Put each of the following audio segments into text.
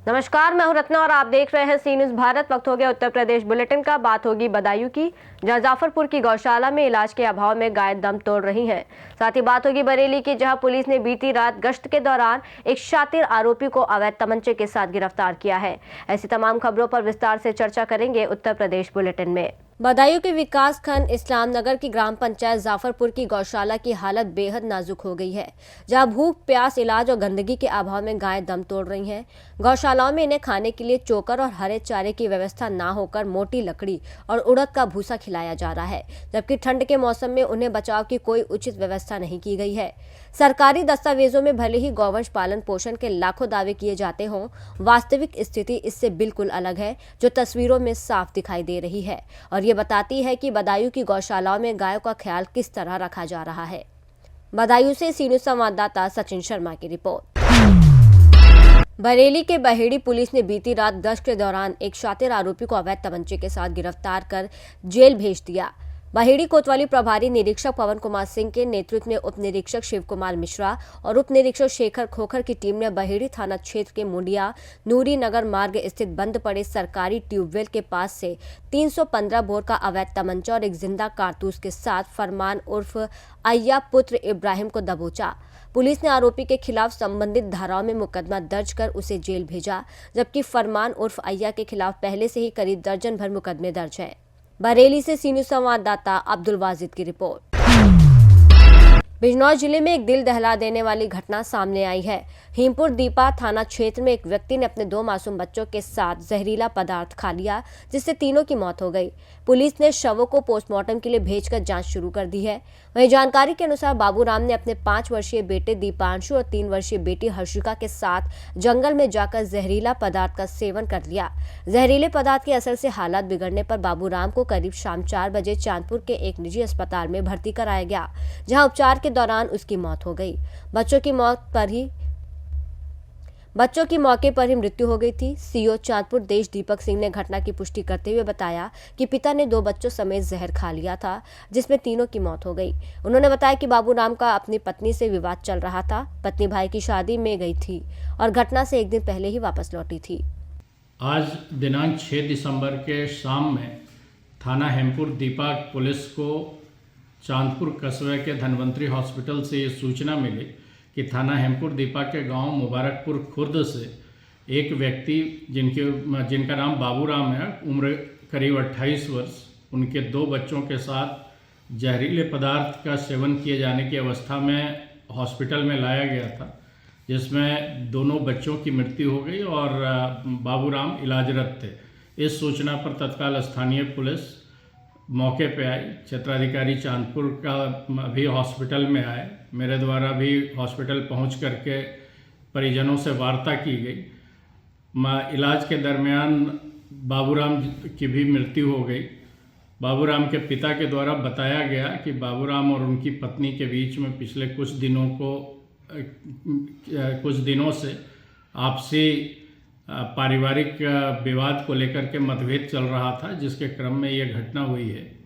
नमस्कार, मैं हूं रत्ना और आप देख रहे हैं सी न्यूज़ भारत। वक्त हो गया उत्तर प्रदेश बुलेटिन का। बात होगी बदायूं की, जहां जाफरपुर की गौशाला में इलाज के अभाव में गाय दम तोड़ रही हैं। साथ ही बात होगी बरेली की, जहां पुलिस ने बीती रात गश्त के दौरान एक शातिर आरोपी को अवैध तमंचे के साथ गिरफ्तार किया है। ऐसी तमाम खबरों पर विस्तार से चर्चा करेंगे उत्तर प्रदेश बुलेटिन में। बदायूं के विकास खंड इस्लाम नगर की ग्राम पंचायत जाफरपुर की गौशाला की हालत बेहद नाजुक हो गई है, जहां भूख, प्यास, इलाज और गंदगी के अभाव में गायें दम तोड़ रही हैं। गौशालाओं में इन्हें खाने के लिए चोकर और हरे चारे की व्यवस्था ना होकर मोटी लकड़ी और उड़द का भूसा खिलाया जा रहा है, जबकि ठंड के मौसम में उन्हें बचाव की कोई उचित व्यवस्था नहीं की गई है। सरकारी दस्तावेजों में भले ही गौवंश पालन पोषण के लाखों दावे किए जाते हों, वास्तविक स्थिति इससे बिल्कुल अलग है, जो तस्वीरों में साफ दिखाई दे रही है और ये बताती है कि बदायूं की गौशालाओं में गायों का ख्याल किस तरह रखा जा रहा है। बदायूं से सी न्यूज़ संवाददाता सचिन शर्मा की रिपोर्ट। बरेली के बहेड़ी पुलिस ने बीती रात गश्त के दौरान एक शातिर आरोपी को अवैध तमंचे के साथ गिरफ्तार कर जेल भेज दिया। बहेड़ी कोतवाली प्रभारी निरीक्षक पवन कुमार सिंह के नेतृत्व में उप निरीक्षक शिव कुमार मिश्रा और उप निरीक्षक शेखर खोखर की टीम ने बहेड़ी थाना क्षेत्र के मुंडिया नूरी नगर मार्ग स्थित बंद पड़े सरकारी ट्यूबवेल के पास से 315 बोर का अवैध तमंचा और एक जिंदा कारतूस के साथ फरमान उर्फ अय्या पुत्र इब्राहिम को दबोचा। पुलिस ने आरोपी के खिलाफ संबंधित धाराओं में मुकदमा दर्ज कर उसे जेल भेजा, जबकि फरमान उर्फ अय्या के खिलाफ पहले से ही करीब दर्जन भर मुकदमे दर्ज हैं। बरेली से सी न्यूज़ संवाददाता अब्दुल वाजिद की रिपोर्ट। बिजनौर जिले में एक दिल दहला देने वाली घटना सामने आई है। हिमपुर दीपा थाना क्षेत्र में एक व्यक्ति ने अपने 2 मासूम बच्चों के साथ जहरीला पदार्थ खा लिया, जिससे तीनों की मौत हो गई। पुलिस ने शवों को पोस्टमार्टम के लिए भेजकर जांच शुरू कर दी है। वहीं जानकारी के अनुसार बाबूराम ने अपने 5 वर्षीय बेटे दीपांशु और 3 वर्षीय बेटी हर्षिका के साथ जंगल में जाकर जहरीला पदार्थ का सेवन कर लिया। जहरीले पदार्थ के असर से हालात बिगड़ने पर बाबूराम को करीब शाम 4 बजे चांदपुर के एक निजी अस्पताल में भर्ती कराया गया, जहां उपचार के दौरान उसकी मौत हो गई। बच्चों की मौके पर ही मृत्यु हो गई थी। सीओ चांदपुर देश दीपक सिंह ने घटना की पुष्टि करते हुए बताया कि पिता ने 2 बच्चों समेत जहर खा लिया था, जिसमें तीनों की मौत हो गई। उन्होंने बताया कि बाबूराम का अपनी पत्नी से विवाद चल रहा था। पत्नी भाई की शादी में गई थी और घटना से एक दिन पहले ही वापस लौटी थी। आज दिनांक 6 दिसंबर के शाम में थाना हेमपुर दीपा पुलिस को चांदपुर कस्बे के धनवंतरी हॉस्पिटल से ये सूचना मिली कि थाना हेमपुर दीपा के गांव मुबारकपुर खुर्द से एक व्यक्ति जिनका नाम बाबूराम है, उम्र करीब 28 वर्ष, उनके 2 बच्चों के साथ जहरीले पदार्थ का सेवन किए जाने की अवस्था में हॉस्पिटल में लाया गया था, जिसमें दोनों बच्चों की मृत्यु हो गई और बाबूराम इलाजरत थे। इस सूचना पर तत्काल स्थानीय पुलिस मौके पे आई। क्षेत्राधिकारी चांदपुर का भी हॉस्पिटल में आए। मेरे द्वारा भी हॉस्पिटल पहुंच करके परिजनों से वार्ता की गई। इलाज के दरमियान बाबूराम की भी मृत्यु हो गई। बाबूराम के पिता के द्वारा बताया गया कि बाबूराम और उनकी पत्नी के बीच में पिछले कुछ दिनों से आपसी पारिवारिक विवाद को लेकर के मतभेद चल रहा था, जिसके क्रम में यह घटना हुई है।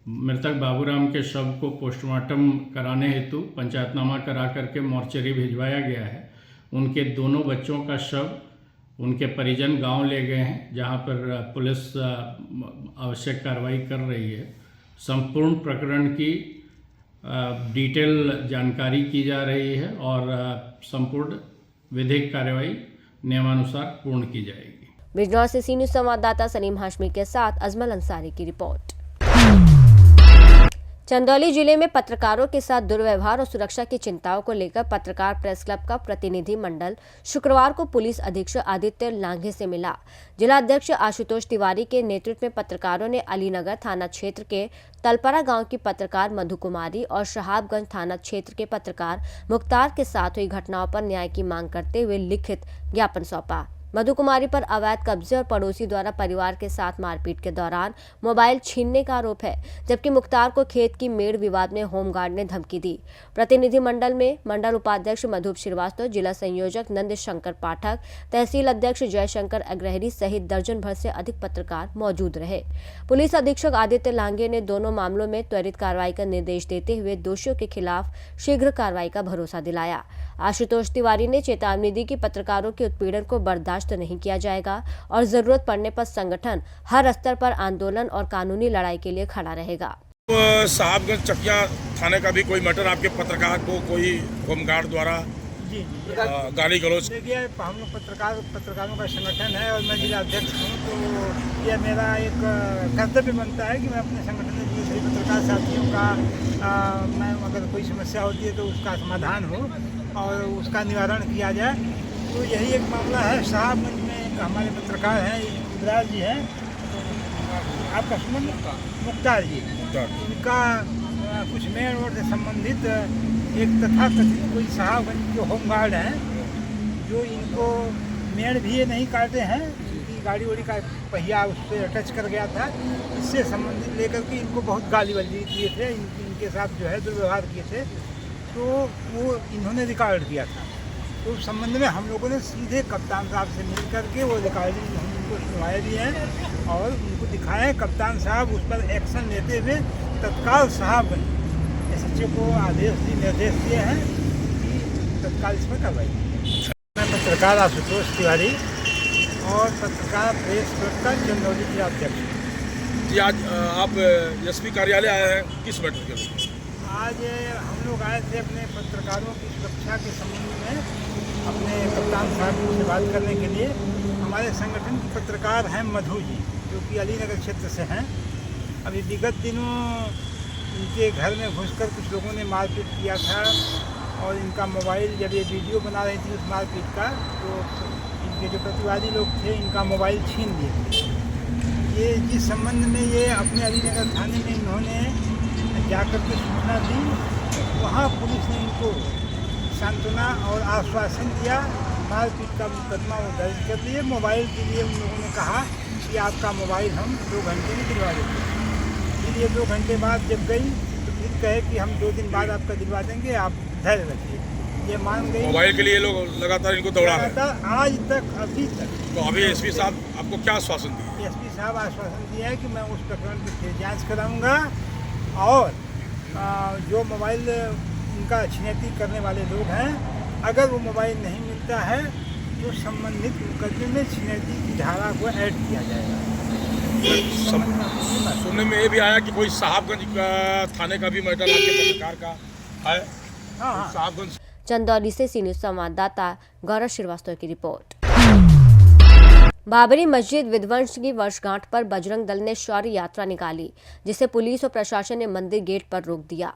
मृतक बाबूराम के शव को पोस्टमार्टम कराने हेतु पंचायतनामा करा करके मोर्चरी भिजवाया गया है। उनके दोनों बच्चों का शव उनके परिजन गांव ले गए हैं, जहां पर पुलिस आवश्यक कार्रवाई कर रही है। संपूर्ण प्रकरण की डिटेल जानकारी की जा रही है और संपूर्ण विधिक कार्रवाई नियमानुसार पूर्ण की जाएगी। बिजनौर से सी न्यूज़ संवाददाता सलीम हाशमी के साथ अजमल अंसारी की रिपोर्ट। चंदौली जिले में पत्रकारों के साथ दुर्व्यवहार और सुरक्षा की चिंताओं को लेकर पत्रकार प्रेस क्लब का प्रतिनिधि मंडल शुक्रवार को पुलिस अधीक्षक आदित्य लांघे से मिला। जिला अध्यक्ष आशुतोष तिवारी के नेतृत्व में पत्रकारों ने अलीनगर थाना क्षेत्र के तलपरा गांव की पत्रकार मधु कुमारी और शहाबगंज थाना क्षेत्र के पत्रकार मुख्तार के साथ हुई घटनाओं पर न्याय की मांग करते हुए लिखित ज्ञापन सौंपा। मधु कुमारी पर अवैध कब्जे और पड़ोसी द्वारा परिवार के साथ मारपीट के दौरान मोबाइल छीनने का आरोप है, जबकि मुख्तार को खेत की मेड़ विवाद में होमगार्ड ने धमकी दी। प्रतिनिधि मंडल में मंडल उपाध्यक्ष मधु श्रीवास्तव, जिला संयोजक नंद शंकर पाठक, तहसील अध्यक्ष जयशंकर अग्रहरी सहित दर्जन भर से अधिक पत्रकार मौजूद रहे। पुलिस अधीक्षक आदित्य लांगे ने दोनों मामलों में त्वरित कार्रवाई का निर्देश देते हुए दोषियों के खिलाफ शीघ्र कार्रवाई का भरोसा दिलाया। आशुतोष तिवारी ने चेतावनी दी कि पत्रकारों के उत्पीड़न को बर्दाश्त नहीं किया जाएगा और जरूरत पड़ने पर संगठन हर स्तर पर आंदोलन और कानूनी लड़ाई के लिए खड़ा रहेगा। साहबगंज चकिया थाने का भी कोई मैटर आपके पत्रकार को कोई होमगार्ड द्वारा गाली गलौज? देखिए, हम लोग पत्रकारों का संगठन है और मैं जिला अध्यक्ष हूँ, तो यह मेरा एक कर्तव्य बनता है कि मैं अपने संगठन में जुड़े सभी पत्रकार साथियों का मैं अगर कोई समस्या होती है तो उसका समाधान हो और उसका निवारण किया जाए। तो यही एक मामला है। साहबगंज में एक हमारे पत्रकार हैं, इब्रार जी हैं, आपका मुख्तार जी, इनका कुछ मेन रोड से संबंधित एक तथाकथित कोई साहबगंज के होमगार्ड हैं, जो इनको मेड़ भी ये नहीं काटते हैं, इनकी गाड़ी वाड़ी का पहिया उससे टच कर गया था, इससे संबंधित लेकर के इनको बहुत गाली वाली किए थे, इनके साथ जो है दुर्व्यवहार किए थे, तो वो इन्होंने रिकॉर्ड किया था। तो उस संबंध में हम लोगों ने सीधे कप्तान साहब से मिल करके वो रिकॉर्डिंग हम उनको सुनवाए भी हैं और उनको दिखाए। कप्तान साहब उस पर एक्शन लेते हुए तत्काल साहबगंज SHO को निर्देश दिए हैं कि तत्काल इसमें कार्रवाई। मैं पत्रकार आशुतोष तिवारी और पत्रकार प्रेस क्लब का चंदौली जिला अध्यक्ष जी। आज आप SP कार्यालय आए हैं, किस मैटर के लिए? आज हम लोग आए थे अपने पत्रकारों की सुरक्षा के संबंध में अपने कप्तान साहब से बात करने के लिए। हमारे संगठन के पत्रकार हैं मधु जी, जो कि अलीनगर क्षेत्र से हैं। अभी विगत दिनों इनके घर में घुसकर कुछ लोगों ने मारपीट किया था और इनका मोबाइल, जब ये वीडियो बना रही थी उस मारपीट का, तो इनके जो प्रतिवादी लोग थे इनका मोबाइल छीन लिए थे। ये जिस संबंध में ये अपने अलीनगर थाने में इन्होंने जाकर के सूचना दी, वहाँ पुलिस ने इनको सांत्वना और आश्वासन दिया। मारपीट का मुकदमा वो दर्ज कर लिए। मोबाइल के लिए उन लोगों ने कहा कि आपका मोबाइल हम 2 घंटे में दिलवा देंगे। फिर ये 2 घंटे बाद जब गई तो फिर कहे कि हम 2 दिन बाद आपका दिलवा देंगे, आप धैर्य रखिए। ये मान गई। मोबाइल के लिए लोग लगातार इनको दौड़ा रहे हैं आज तक, अभी तक। तो अभी SP साहब आपको क्या आश्वासन दिए? SP साहब आश्वासन दिया है कि मैं उस प्रकरण की फिर जाँच कराऊँगा और जो मोबाइल इनका छिनैती करने वाले लोग हैं, अगर वो मोबाइल नहीं मिलता है तो संबंधित मुकदमे में छिनैती की धारा को ऐड किया जाएगा। सुनने में ये भी आया कि कोई साहबगंज का थाने का भी मैटर आपके पत्रकार का है। हाँ। साहबगंज चंदौली से सी न्यूज संवाददाता गौरव श्रीवास्तव की रिपोर्ट। बाबरी मस्जिद विध्वंस की वर्षगांठ पर बजरंग दल ने शौर्य यात्रा निकाली, जिसे पुलिस और प्रशासन ने मंदिर गेट पर रोक दिया,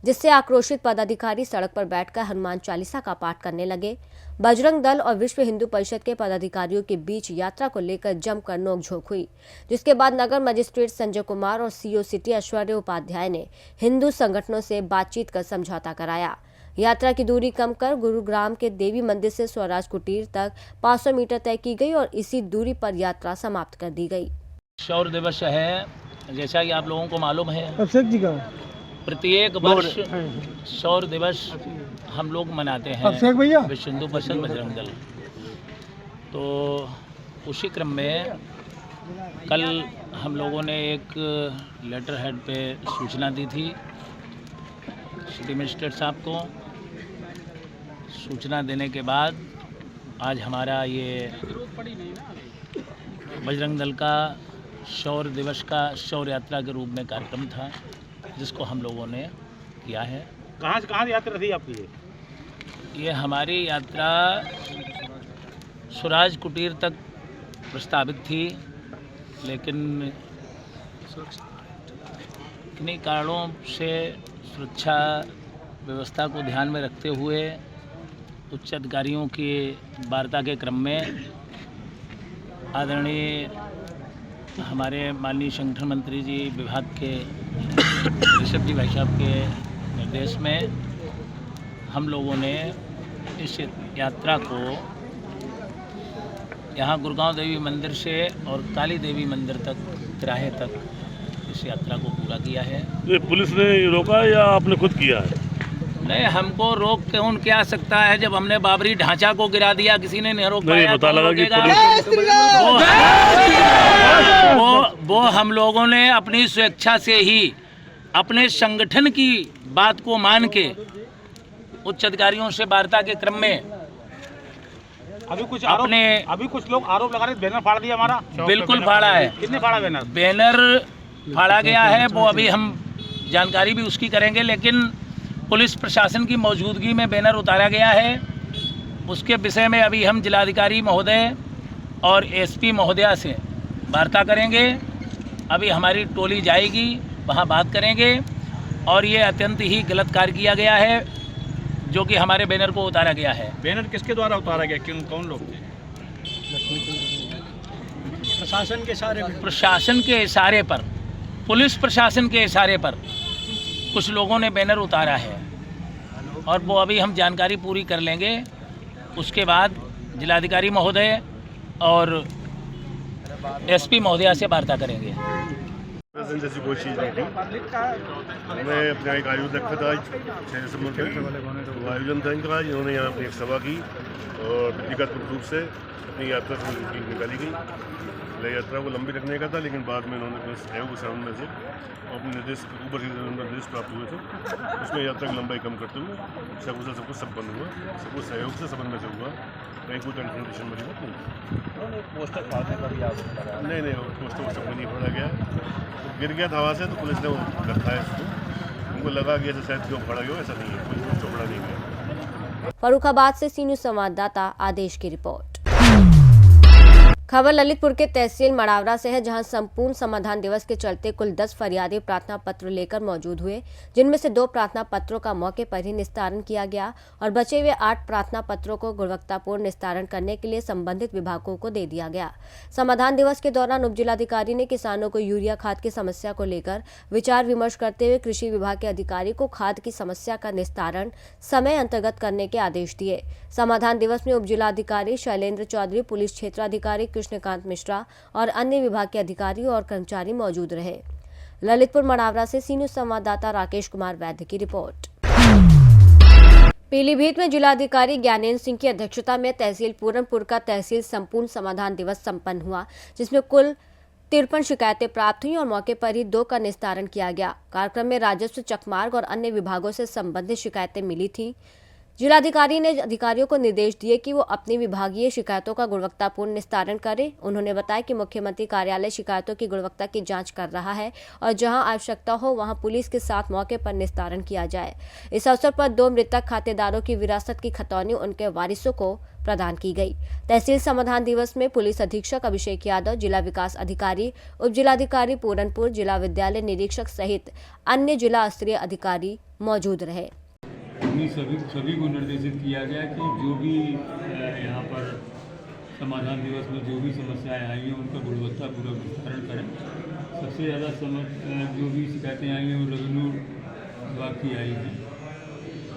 जिससे आक्रोशित पदाधिकारी सड़क पर बैठकर हनुमान चालीसा का पाठ करने लगे। बजरंग दल और विश्व हिंदू परिषद के पदाधिकारियों के बीच यात्रा को लेकर जमकर नोकझोंक हुई, जिसके बाद नगर मजिस्ट्रेट संजय कुमार और CO सिटी ऐश्वर्य उपाध्याय ने हिंदू संगठनों से बातचीत कर समझौता कराया। यात्रा की दूरी कम कर गुरुग्राम के देवी मंदिर से स्वराज कुटीर तक 500 मीटर तय की गई और इसी दूरी पर यात्रा समाप्त कर दी गई। शौर्य दिवस है, जैसा कि आप लोगों को मालूम है, प्रत्येक वर्ष शौर्य दिवस हम लोग मनाते हैं, विश्व हिंदू परिषद बजरंग दल। तो उसी क्रम में कल हम लोगों ने एक लेटर हेड पे सूचना दी थी सिटी मजिस्ट्रेट साहब को। सूचना देने के बाद आज हमारा ये बजरंग दल का शौर्य दिवस का शौर्य यात्रा के रूप में कार्यक्रम था, जिसको हम लोगों ने किया है। कहाँ से कहाँ यात्रा थी आपकी? ये हमारी यात्रा स्वराज कुटीर तक प्रस्तावित थी, लेकिन किन्हीं कारणों से सुरक्षा व्यवस्था को ध्यान में रखते हुए उच्च अधिकारियों की वार्ता के क्रम में आदरणीय हमारे माननीय संगठन मंत्री जी विभाग के ऋषभ जी भाई साहब के निर्देश में हम लोगों ने इस यात्रा को यहाँ गुड़गांव देवी मंदिर से और काली देवी मंदिर तक तिराहे तक इस यात्रा को पूरा किया है। ये पुलिस ने रोका या आपने खुद किया है? नहीं, हमको रोक कौन क्या सकता है जब हमने बाबरी ढांचा को गिरा दिया, किसी ने नहीं रोक पाया। पता लगा कि वो हम लोगों ने अपनी स्वेच्छा से ही अपने संगठन की बात को मान के उच्च अधिकारियों से वार्ता के क्रम में अभी कुछ लोग आरोप लगा रहे बैनर फाड़ दिया हमारा। बिल्कुल फाड़ा है। कितने फाड़ा बैनर? बैनर फाड़ा गया है, वो अभी हम जानकारी भी उसकी करेंगे, लेकिन पुलिस प्रशासन की मौजूदगी में बैनर उतारा गया है। उसके विषय में अभी हम जिलाधिकारी महोदय और एसपी महोदया से वार्ता करेंगे। अभी हमारी टोली जाएगी, वहाँ बात करेंगे। और ये अत्यंत ही गलत कार्य किया गया है जो कि हमारे बैनर को उतारा गया है। बैनर किसके द्वारा उतारा गया? कौन लोग थे? प्रशासन के सारे प्रशासन के इशारे पर, पुलिस प्रशासन के इशारे पर कुछ लोगों ने बैनर उतारा है और वो अभी हम जानकारी पूरी कर लेंगे। उसके बाद जिलाधिकारी महोदय और एसपी महोदया से वार्ता करेंगे। जैसी कोई चीज़ नहीं थी। मैं अपना एक आयोजन रखा था 6 दिसंबर को, वो आयोजन था इनका। इन्होंने यहाँ अपनी एक सभा की और व्यक्तिगत रूप से अपनी यात्रा निकाली गई। यात्रा को लंबी रखने का था, लेकिन बाद में इन्होंने अपने सहयोग के सामने से अपने ऊपर से निर्देश प्राप्त हुए थे, उसमें यात्रा की लंबाई कम करते हुए सकुशल सब कुछ संपन्न हुआ। सब कुछ सहयोग से समन्वय से हुआ। कहीं कोई कंफ्रंटेशन वाली बात नहीं। पोस्टर फाड़ने का भी आरोप लगा? नहीं, पोस्टर वोस्टर कोई नहीं फाड़ा गया। तो गिर गया था हवा से, तो पुलिस ने वो रखा है इसको। उनको लगा कि ऐसा शायद क्यों फाड़ा गया, ऐसा नहीं है, कोई पोस्टर फाड़ा नहीं गया। फर्रुखाबाद से सी न्यूज़ संवाददाता आदेश की रिपोर्ट। खबर ललितपुर के तहसील मड़ावरा से है, जहां संपूर्ण समाधान दिवस के चलते कुल 10 फरियादी प्रार्थना पत्र लेकर मौजूद हुए, जिनमें से 2 प्रार्थना पत्रों का मौके पर ही निस्तारण किया गया और बचे हुए 8 प्रार्थना पत्रों को गुणवत्तापूर्ण निस्तारण करने के लिए संबंधित विभागों को दे दिया गया। समाधान दिवस के दौरान उप जिलाधिकारी ने किसानों को यूरिया खाद की समस्या को लेकर विचार विमर्श करते हुए कृषि विभाग के अधिकारी को खाद की समस्या का निस्तारण समय अंतर्गत करने के आदेश दिए। समाधान दिवस में उप जिलाधिकारी शैलेंद्र चौधरी, पुलिस क्षेत्राधिकारी कृष्णकांत मिश्रा और अन्य विभाग के अधिकारी और कर्मचारी मौजूद रहे। ललितपुर मड़ावरा से सी न्यूज़ संवाददाता राकेश कुमार वैद्य की रिपोर्ट। पीलीभीत में जिलाधिकारी ज्ञानेंद्र सिंह की अध्यक्षता में तहसील पूरनपुर का तहसील संपूर्ण समाधान दिवस संपन्न हुआ, जिसमें कुल 53 शिकायतें प्राप्त हुई और मौके पर ही 2 का निस्तारण किया गया। कार्यक्रम में राजस्व, चकमार्ग और अन्य विभागों से संबंधित शिकायतें मिली थी। जिलाधिकारी ने अधिकारियों को निर्देश दिए कि वो अपनी विभागीय शिकायतों का गुणवत्तापूर्ण निस्तारण करें। उन्होंने बताया कि मुख्यमंत्री कार्यालय शिकायतों की गुणवत्ता की जांच कर रहा है और जहां आवश्यकता हो वहां पुलिस के साथ मौके पर निस्तारण किया जाए। इस अवसर पर 2 मृतक खातेदारों की विरासत की खतौनी उनके वारिसों को प्रदान की गई। तहसील समाधान दिवस में पुलिस अधीक्षक अभिषेक यादव, जिला विकास अधिकारी, उप जिलाधिकारी पूरनपुर, जिला विद्यालय निरीक्षक सहित अन्य जिला स्तरीय अधिकारी मौजूद रहे। सभी को निर्देशित किया गया कि जो भी यहाँ पर समाधान दिवस में जो भी समस्याएं आई हैं उनका गुणवत्तापूर्वक निस्तारण करें। सबसे ज़्यादा जो भी शिकायतें आई हैं वो रेवेन्यू विभाग की आई हैं,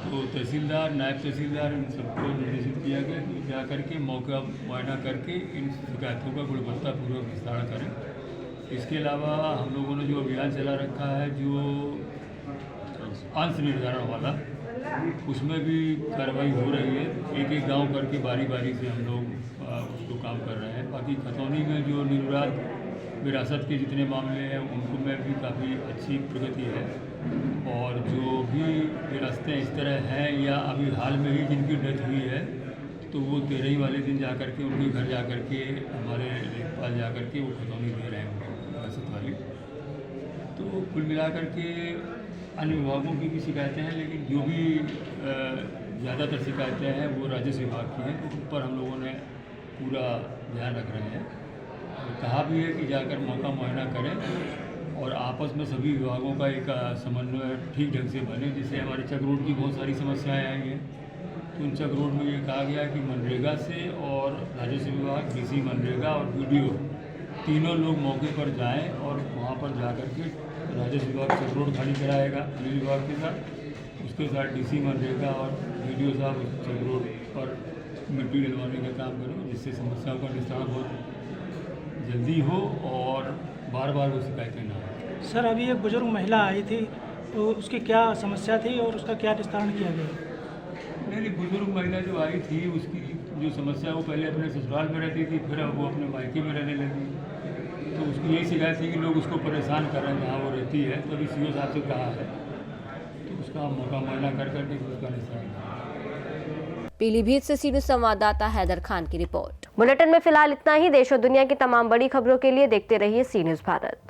तो तहसीलदार, नायब तहसीलदार, इन सबको निर्देशित किया गया कि जा करके मौका मुआयना करके इन शिकायतों का गुणवत्तापूर्वक निस्तारण करें। इसके अलावा हम लोगों ने जो अभियान चला रखा है, जो अंश निर्धारण वाला, उसमें भी कार्रवाई हो रही है। एक गांव करके बारी से हम लोग उसको काम कर रहे हैं। बाकी खतौनी में जो निर्विवाद विरासत के जितने मामले हैं उनको में भी काफ़ी अच्छी प्रगति है। और जो भी विरासतें इस तरह हैं या अभी हाल में ही जिनकी डेथ हुई है, तो वो 13 वाले दिन जा कर के उनके घर जा कर के हमारे लेखपाल जा कर के वो खतौनी दे रहे हैं विरासत वाली। तो कुल मिलाकर के अन्य विभागों की भी शिकायतें हैं, लेकिन जो भी ज़्यादातर शिकायतें हैं वो राजस्व विभाग की हैं, तो उन पर हम लोगों ने पूरा ध्यान रख रहे हैं। कहा भी है कि जाकर मौका मुआयना करें और आपस में सभी विभागों का एक समन्वय ठीक ढंग से बने। जिससे हमारे चक रोड की बहुत सारी समस्याएं आई हैं, तो उन चक रोड में ये कहा गया कि मनरेगा से और राजस्व विभाग, डीसी मनरेगा और वीडियो तीनों लोग मौके पर जाएं और वहाँ पर जा कर के राजस्व विभाग चक रोड खाली कराएगा बिजली विभाग के साथ, उसके साथ डीसी मनरेगा और वीडियो साहब चक रोड पर मिट्टी डलवाने का काम करो, जिससे समस्याओं का निस्तारण बहुत जल्दी हो और बार बार वो शिकायतें ना हो। सर, अभी एक बुजुर्ग महिला आई थी, तो उसकी क्या समस्या थी और उसका क्या निस्तारण किया गया? नहीं, बुजुर्ग महिला जो आई थी उसकी जो समस्या, वो पहले अपने ससुराल में रहती थी, फिर अब वो अपने मायके में रहने लगी। तो उसकी यही शिकायत थी कि लोग उसको परेशान कर रहे हैं जहाँ वो रहती है। तो अभी सीओ साहब से कहा है तो उसका मौका मुआयना कर करके उसका निस्तारण। पीलीभीत से सी न्यूज़ संवाददाता हैदर खान की रिपोर्ट। बुलेटिन में फिलहाल इतना ही। देश और दुनिया की तमाम बड़ी खबरों के लिए देखते रहिए सी न्यूज़ भारत।